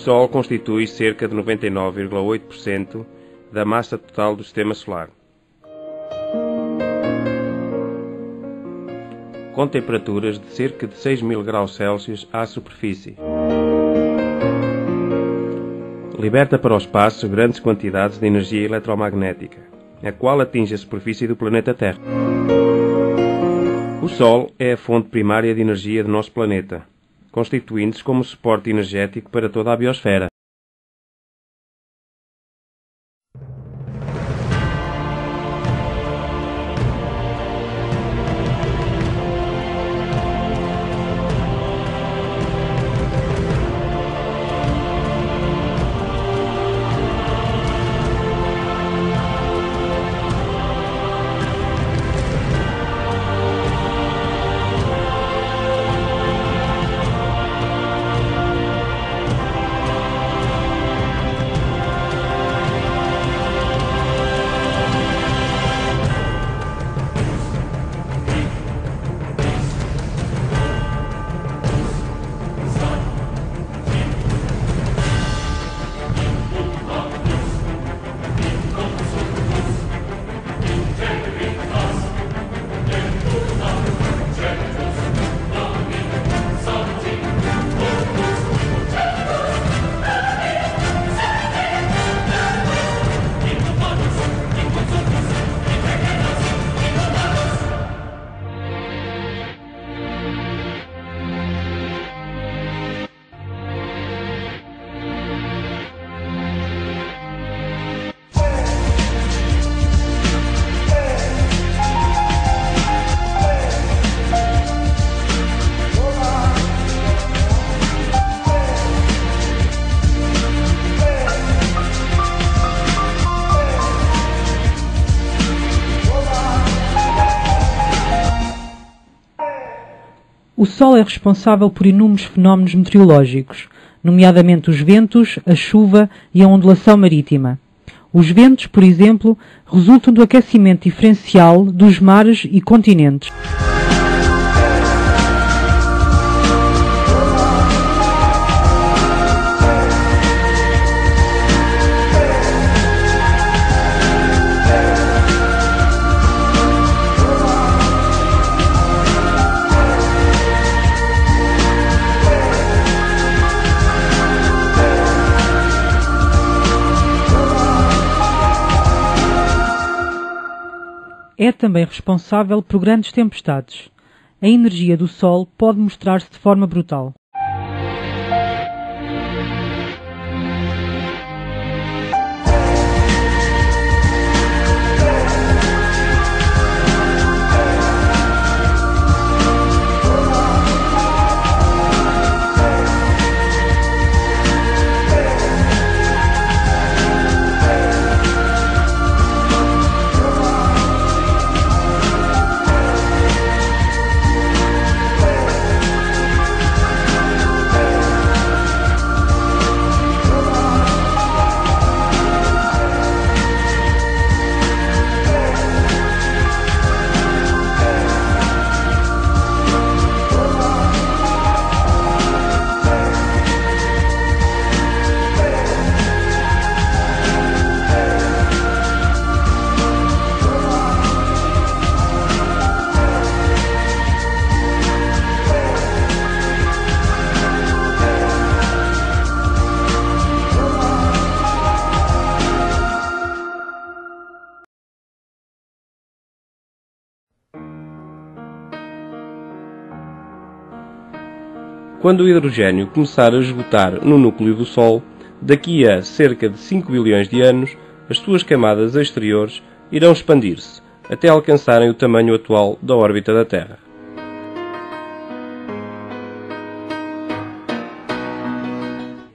Sol constitui cerca de 99,8% da massa total do Sistema Solar. Com temperaturas de cerca de 6.000 graus Celsius à superfície. Liberta para o espaço grandes quantidades de energia eletromagnética, a qual atinge a superfície do planeta Terra. O Sol é a fonte primária de energia do nosso planeta, constituindo-se como suporte energético para toda a biosfera. O Sol é responsável por inúmeros fenómenos meteorológicos, nomeadamente os ventos, a chuva e a ondulação marítima. Os ventos, por exemplo, resultam do aquecimento diferencial dos mares e continentes. É também responsável por grandes tempestades. A energia do Sol pode mostrar-se de forma brutal. Quando o hidrogênio começar a esgotar no núcleo do Sol, daqui a cerca de 5 bilhões de anos, as suas camadas exteriores irão expandir-se, até alcançarem o tamanho atual da órbita da Terra.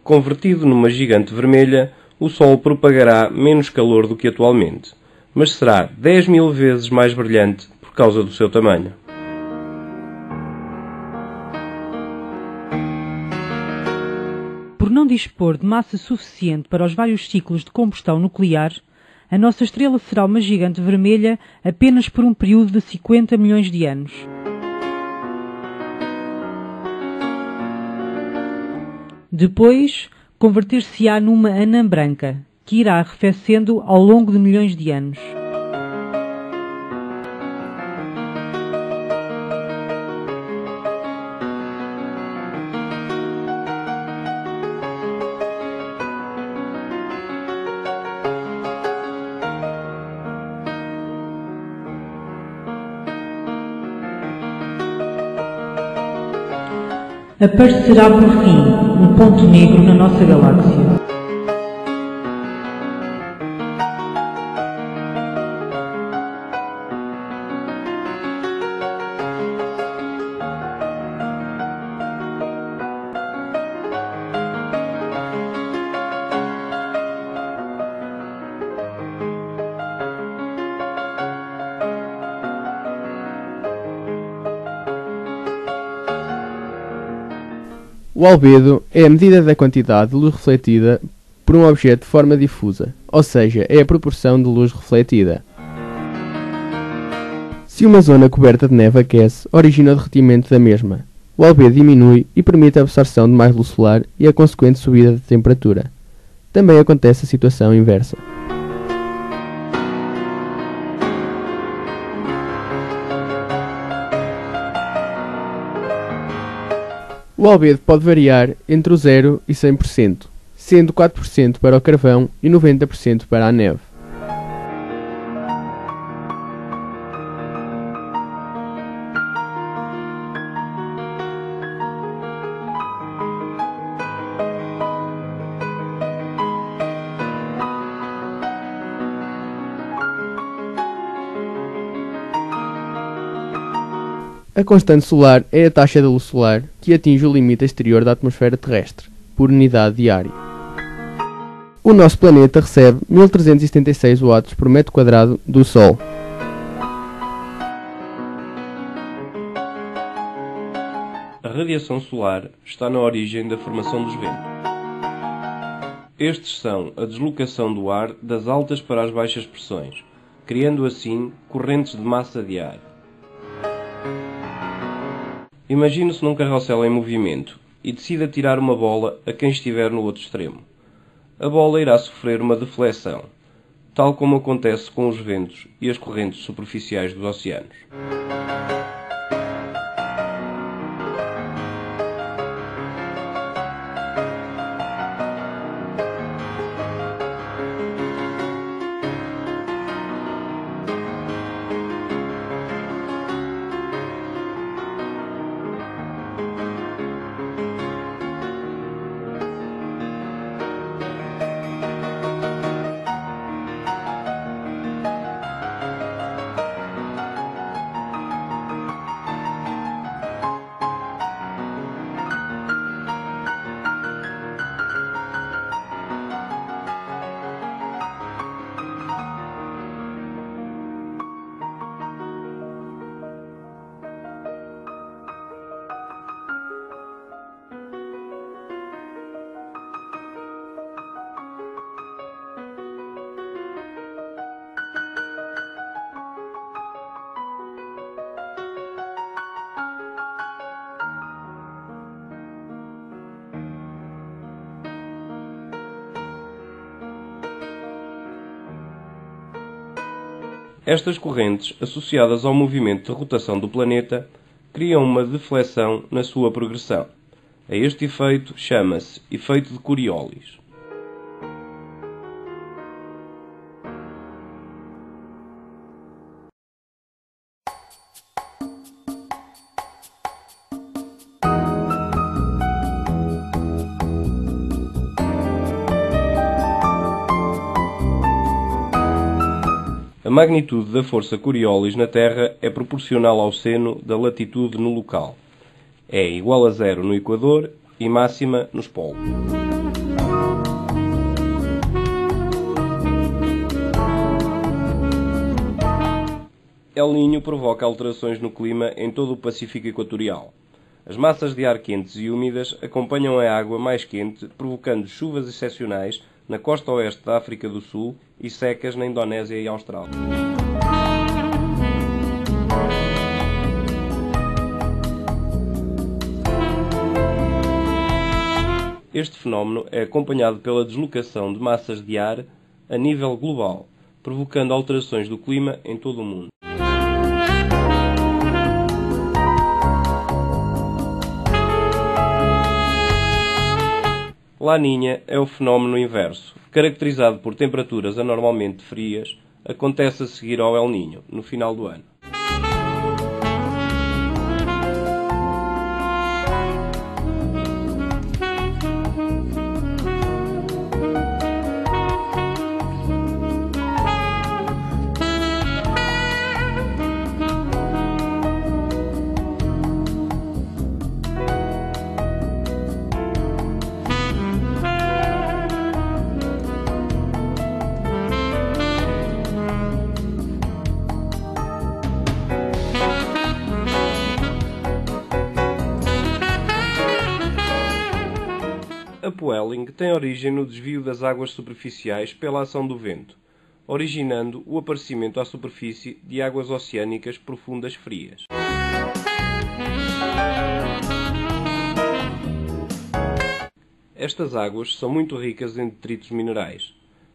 Convertido numa gigante vermelha, o Sol propagará menos calor do que atualmente, mas será 10.000 vezes mais brilhante por causa do seu tamanho. Por não dispor de massa suficiente para os vários ciclos de combustão nuclear, a nossa estrela será uma gigante vermelha apenas por um período de 50 milhões de anos. Depois, converter-se-á numa anã branca, que irá arrefecendo ao longo de milhões de anos. Aparecerá por fim um ponto negro na nossa galáxia. O albedo é a medida da quantidade de luz refletida por um objeto de forma difusa, ou seja, é a proporção de luz refletida. Se uma zona coberta de neve aquece, origina o derretimento da mesma. O albedo diminui e permite a absorção de mais luz solar e a consequente subida de temperatura. Também acontece a situação inversa. O albedo pode variar entre o 0 e 100%, sendo 4% para o carvão e 90% para a neve. A constante solar é a taxa da luz solar que atinge o limite exterior da atmosfera terrestre, por unidade de área. O nosso planeta recebe 1376 watts por metro quadrado do Sol. A radiação solar está na origem da formação dos ventos. Estes são a deslocação do ar das altas para as baixas pressões, criando assim correntes de massa de ar. Imagine-se num carrossel em movimento e decida tirar uma bola a quem estiver no outro extremo. A bola irá sofrer uma deflexão, tal como acontece com os ventos e as correntes superficiais dos oceanos. Estas correntes, associadas ao movimento de rotação do planeta, criam uma deflexão na sua progressão. A este efeito chama-se efeito de Coriolis. A magnitude da força Coriolis na Terra é proporcional ao seno da latitude no local. É igual a 0 no Equador e máxima nos polos. El Niño provoca alterações no clima em todo o Pacífico Equatorial. As massas de ar quentes e úmidas acompanham a água mais quente, provocando chuvas excepcionais na costa oeste da África do Sul e secas na Indonésia e Austrália. Este fenómeno é acompanhado pela deslocação de massas de ar a nível global, provocando alterações do clima em todo o mundo. Laninha é o fenómeno inverso, caracterizado por temperaturas anormalmente frias, acontece a seguir ao El Niño, no final do ano. Upwelling tem origem no desvio das águas superficiais pela ação do vento, originando o aparecimento à superfície de águas oceânicas profundas frias. Estas águas são muito ricas em detritos minerais,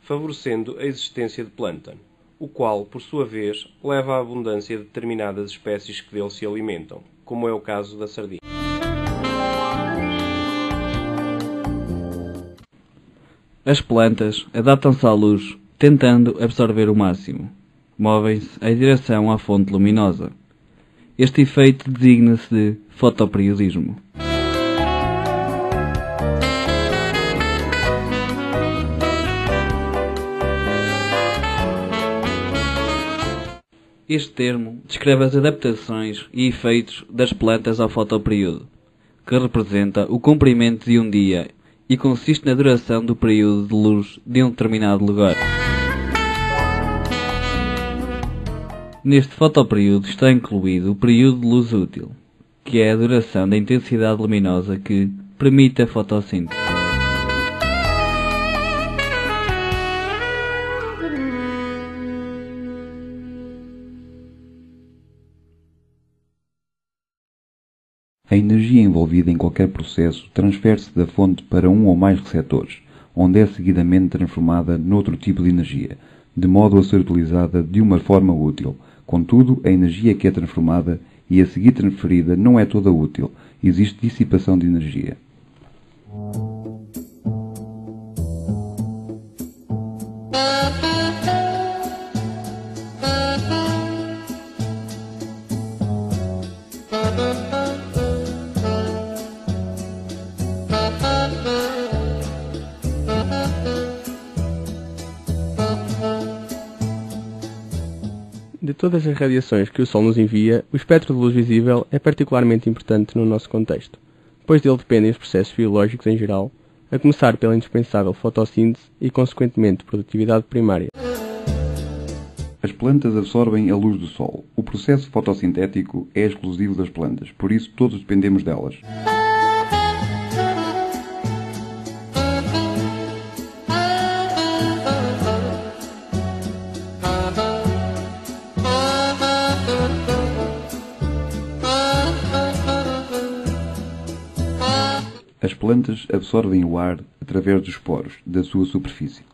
favorecendo a existência de plâncton, o qual, por sua vez, leva à abundância de determinadas espécies que dele se alimentam, como é o caso da sardinha. As plantas adaptam-se à luz, tentando absorver o máximo. Movem-se em direção à fonte luminosa. Este efeito designa-se de fotoperiodismo. Este termo descreve as adaptações e efeitos das plantas ao fotoperíodo, que representa o comprimento de um dia e consiste na duração do período de luz de um determinado lugar. Neste fotoperíodo está incluído o período de luz útil, que é a duração da intensidade luminosa que permite a fotossíntese. A energia envolvida em qualquer processo transfere-se da fonte para um ou mais receptores, onde é seguidamente transformada noutro tipo de energia, de modo a ser utilizada de uma forma útil. Contudo, a energia que é transformada e a seguir transferida não é toda útil, existe dissipação de energia. De todas as radiações que o Sol nos envia, o espectro de luz visível é particularmente importante no nosso contexto, pois dele dependem os processos biológicos em geral, a começar pela indispensável fotossíntese e, consequentemente, produtividade primária. As plantas absorvem a luz do Sol. O processo fotossintético é exclusivo das plantas, por isso todos dependemos delas. As plantas absorvem o ar através dos poros da sua superfície.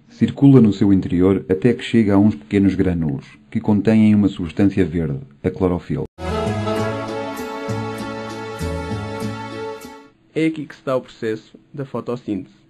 Circula no seu interior até que chega a uns pequenos grânulos, que contêm uma substância verde, a clorofila. É aqui que se dá o processo da fotossíntese.